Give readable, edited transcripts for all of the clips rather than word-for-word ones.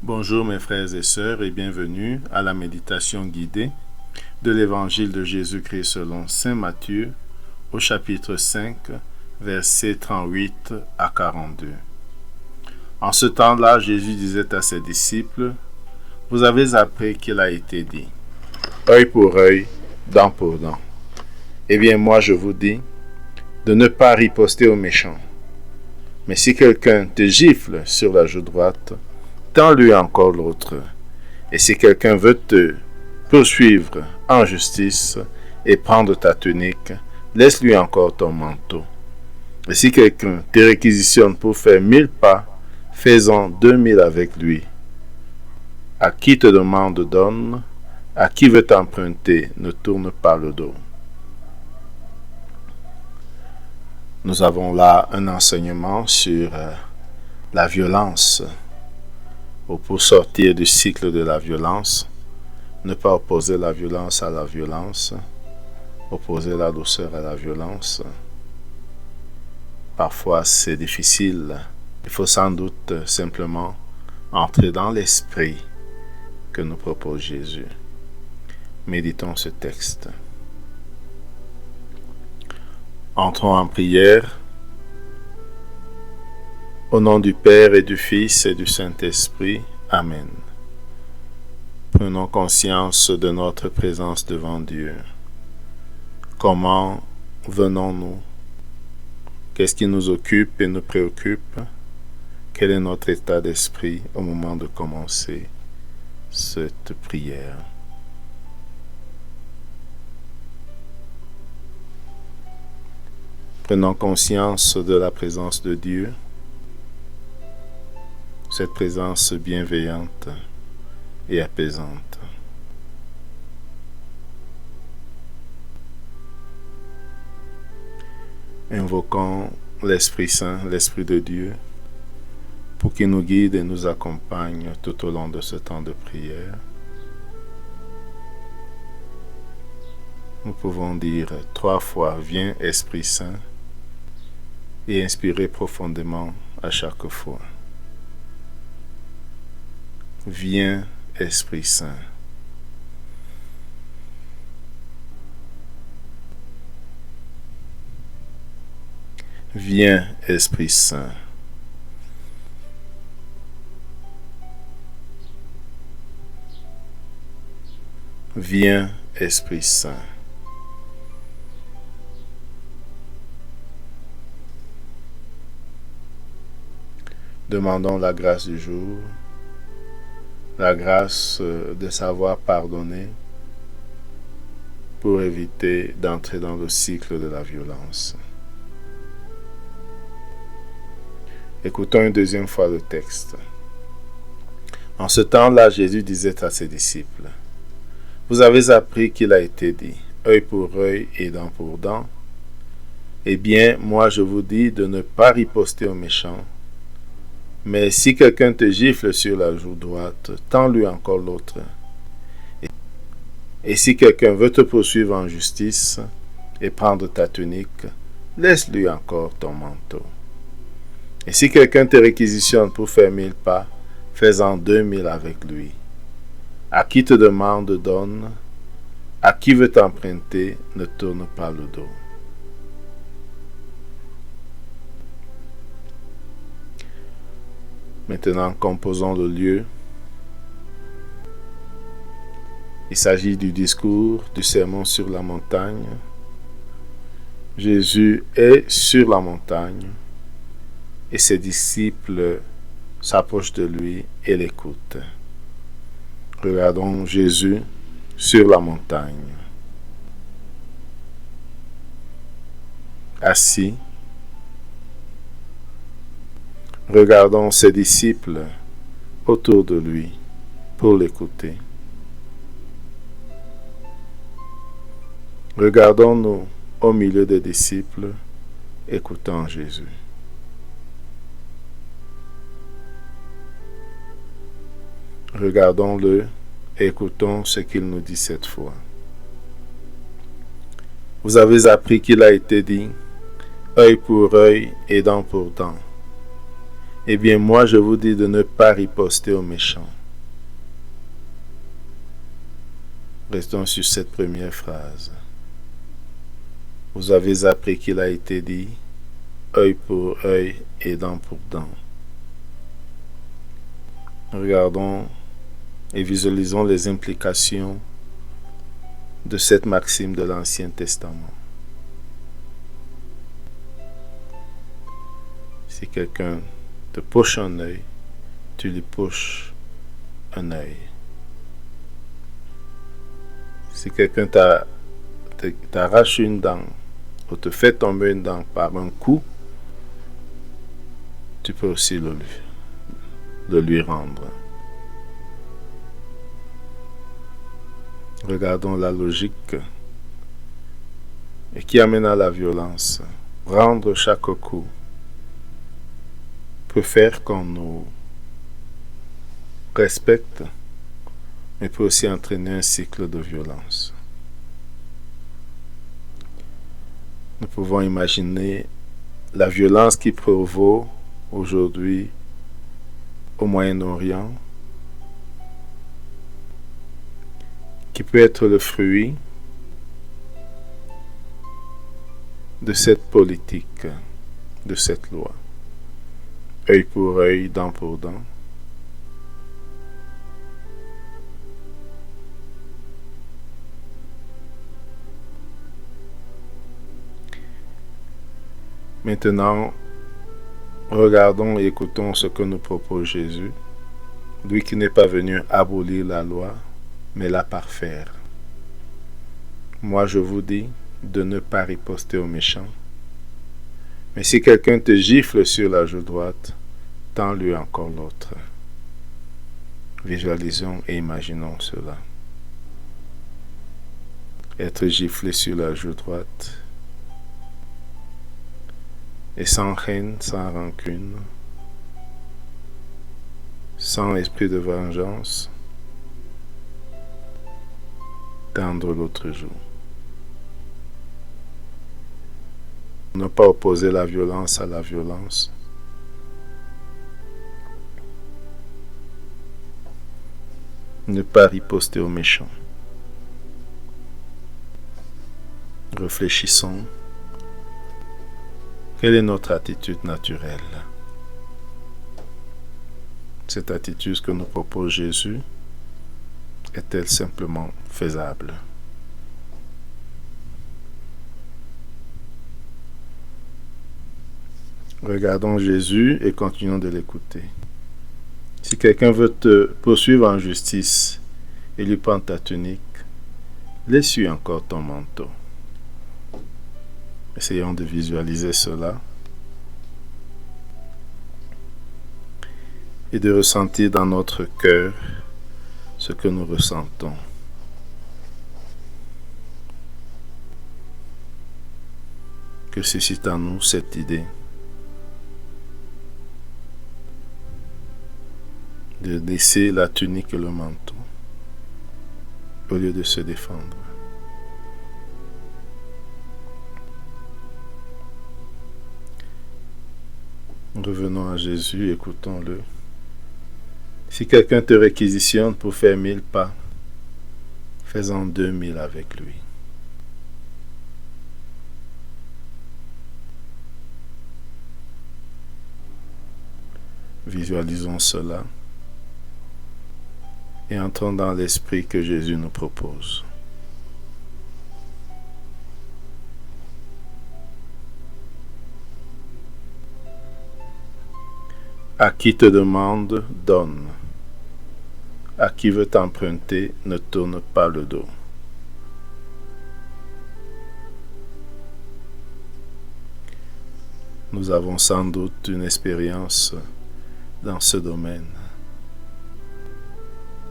Bonjour mes frères et sœurs et bienvenue à la méditation guidée de l'Évangile de Jésus-Christ selon Saint Matthieu au chapitre 5, versets 38 à 42. En ce temps-là, Jésus disait à ses disciples, « Vous avez appris qu'il a été dit, œil pour œil, dent pour dent. Eh bien moi je vous dis, de ne pas riposter aux méchants. Mais si quelqu'un te gifle sur la joue droite, tends-lui encore l'autre. Et si quelqu'un veut te poursuivre en justice et prendre ta tunique, laisse-lui encore ton manteau. Et si quelqu'un te réquisitionne pour faire 1000 pas, fais-en 2000 avec lui. À qui te demande, donne. À qui veut t'emprunter, ne tourne pas le dos. » Nous avons là un enseignement sur la violence. Pour sortir du cycle de la violence, ne pas opposer la violence à la violence, opposer la douceur à la violence. Parfois c'est difficile. Il faut sans doute simplement entrer dans l'esprit que nous propose Jésus. Méditons ce texte. Entrons en prière. Au nom du Père et du Fils et du Saint-Esprit. Amen. Prenons conscience de notre présence devant Dieu. Comment venons-nous? Qu'est-ce qui nous occupe et nous préoccupe? Quel est notre état d'esprit au moment de commencer cette prière? Prenons conscience de la présence de Dieu, cette présence bienveillante et apaisante. Invoquons l'Esprit Saint, l'Esprit de Dieu, pour qu'il nous guide et nous accompagne tout au long de ce temps de prière. Nous pouvons dire 3 fois « Viens Esprit Saint » et inspirer profondément à chaque fois. Viens Esprit Saint. Viens Esprit Saint. Viens Esprit Saint. Demandons la grâce du jour, la grâce de savoir pardonner pour éviter d'entrer dans le cycle de la violence. Écoutons une deuxième fois le texte. En ce temps-là, Jésus disait à ses disciples, « Vous avez appris qu'il a été dit, œil pour œil et dent pour dent. Eh bien, moi je vous dis de ne pas riposter aux méchants. Mais si quelqu'un te gifle sur la joue droite, tends-lui encore l'autre. Et si quelqu'un veut te poursuivre en justice et prendre ta tunique, laisse-lui encore ton manteau. Et si quelqu'un te réquisitionne pour faire 1000 pas, fais-en 2000 avec lui. À qui te demande, donne. À qui veut t'emprunter, ne tourne pas le dos. » Maintenant, composons le lieu. Il s'agit du discours du sermon sur la montagne. Jésus est sur la montagne et ses disciples s'approchent de lui et l'écoutent. Regardons Jésus sur la montagne, assis. Regardons ses disciples autour de lui pour l'écouter. Regardons-nous au milieu des disciples, écoutant Jésus. Regardons-le et écoutons ce qu'il nous dit cette fois. Vous avez appris qu'il a été dit, œil pour œil et dent pour dent. Eh bien, moi, je vous dis de ne pas riposter aux méchants. Restons sur cette première phrase. Vous avez appris qu'il a été dit œil pour œil et dent pour dent. Regardons et visualisons les implications de cette maxime de l'Ancien Testament. Si quelqu'un te poche un œil, tu lui poches un œil. Si quelqu'un t'arrache une dent ou te fait tomber une dent par un coup, tu peux aussi le lui rendre. Regardons la logique et qui amène à la violence. Rendre chaque coup peut faire qu'on nous respecte, mais peut aussi entraîner un cycle de violence. Nous pouvons imaginer la violence qui prévaut aujourd'hui au Moyen-Orient, qui peut être le fruit de cette politique, de cette loi. Œil pour œil, dent pour dent. Maintenant, regardons et écoutons ce que nous propose Jésus, lui qui n'est pas venu abolir la loi, mais la parfaire. Moi, je vous dis de ne pas riposter aux méchants. Mais si quelqu'un te gifle sur la joue droite, tends-lui encore l'autre. Visualisons et imaginons cela. Être giflé sur la joue droite, et sans haine, sans rancune, sans esprit de vengeance, tendre l'autre joue. Ne pas opposer la violence à la violence. Ne pas riposter aux méchants. Réfléchissons. Quelle est notre attitude naturelle? Cette attitude que nous propose Jésus est-elle simplement faisable? Regardons Jésus et continuons de l'écouter. Si quelqu'un veut te poursuivre en justice et lui prend ta tunique, laisse-lui encore ton manteau. Essayons de visualiser cela et de ressentir dans notre cœur ce que nous ressentons. Que suscite en nous cette idée de laisser la tunique et le manteau au lieu de se défendre. Revenons à Jésus, écoutons-le. Si quelqu'un te réquisitionne pour faire 1000 pas, fais-en 2000 avec lui. Visualisons cela et entrons dans l'esprit que Jésus nous propose. À qui te demande, donne. À qui veut t'emprunter, ne tourne pas le dos. Nous avons sans doute une expérience dans ce domaine.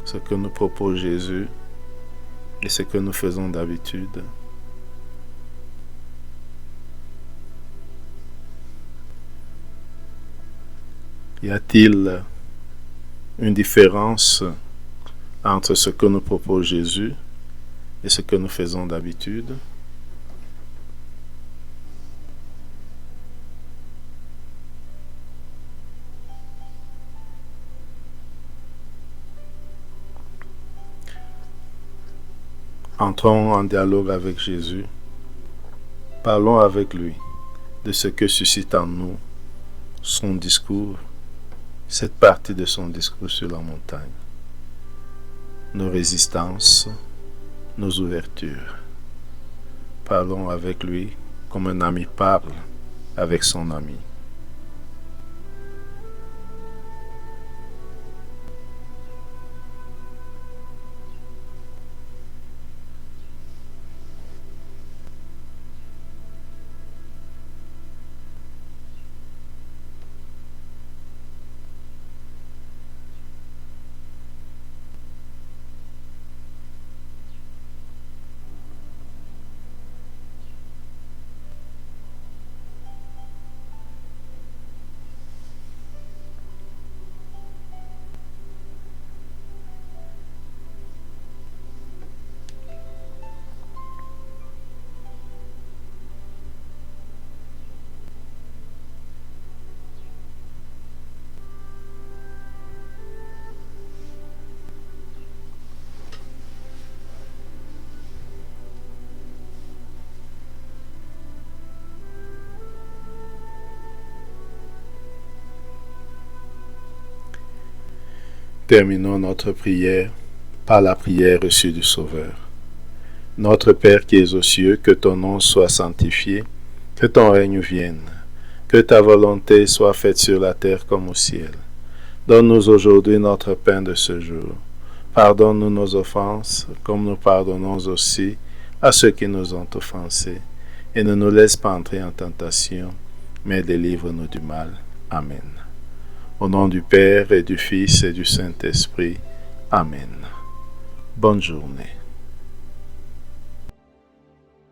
Ce que nous propose Jésus et ce que nous faisons d'habitude. Y a-t-il une différence entre ce que nous propose Jésus et ce que nous faisons d'habitude? Entrons en dialogue avec Jésus. Parlons avec lui de ce que suscite en nous son discours, cette partie de son discours sur la montagne, nos résistances, nos ouvertures. Parlons avec lui comme un ami parle avec son ami. Terminons notre prière par la prière reçue du Sauveur. Notre Père qui es aux cieux, que ton nom soit sanctifié, que ton règne vienne, que ta volonté soit faite sur la terre comme au ciel. Donne-nous aujourd'hui notre pain de ce jour. Pardonne-nous nos offenses, comme nous pardonnons aussi à ceux qui nous ont offensés. Et ne nous laisse pas entrer en tentation, mais délivre-nous du mal. Amen. Au nom du Père et du Fils et du Saint-Esprit. Amen. Bonne journée.